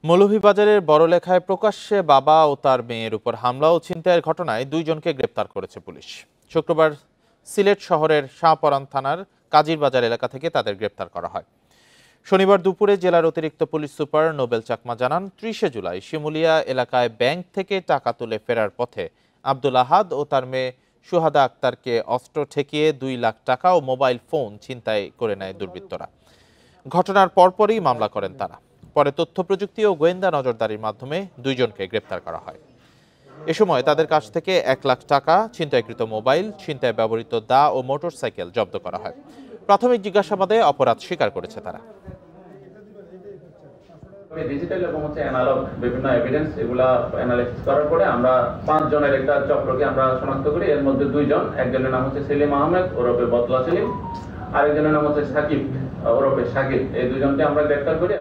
মৌলভীবাজারের বড়লেখায় প্রকাশ্যে বাবা ও তার মেয়ের উপর হামলা ও ছিনতাইয়ের ঘটনায় দুইজনকে গ্রেপ্তার করেছে পুলিশ। শুক্রবার সিলেট শহরের শাহপরান থানার কাজিরবাজার এলাকা থেকে তাদের গ্রেপ্তার করা হয়। শনিবার দুপুরে জেলার অতিরিক্ত পুলিশ সুপার নোবেল চাকমা জানান, ৩০ জুলাই শিমুলিয়া এলাকায় ব্যাংক থেকে টাকা তুলে ফেরার পথে আব্দুল আহাদ ও তার মেয়ে সুহাদা আক্তারকে অস্ত্র ঠেকিয়ে ২ লাখ টাকা ও মোবাইল ফোন ছিনতাই করে নেয় দুর্বৃত্তরা। ঘটনার পরপরই মামলা করেন তারা। পরে তথ্য প্রযুক্তি ও গোয়েন্দা নজরদারির মাধ্যমে দুইজনকে গ্রেপ্তার করা হয়। এ সময় তাদের কাছ থেকে ১ লাখ টাকা, ছিনতাইকৃত মোবাইল, ছিনতাই ব্যবহৃত দা ও মোটরসাইকেল জব্দ করা হয়। প্রাথমিক জিজ্ঞাসাবাদে অপরাধ স্বীকার করেছে তারা। ডিজিটাল এবং অ্যানালগ বিভিন্ন এভিডেন্স এগুলা অ্যানালাইসিস করার পরে আমরা 5 জনের একটা চক্রকে আমরা শনাক্ত করি। এর মধ্যে 2 জন, একজনের নাম হচ্ছে সেলিম আহমেদ ওরফে বদলা সেলিম, আরেকজনের নাম হচ্ছে সাকিব ওরফে শাকিব। এই 2 জনকে আমরা গ্রেফতার করি।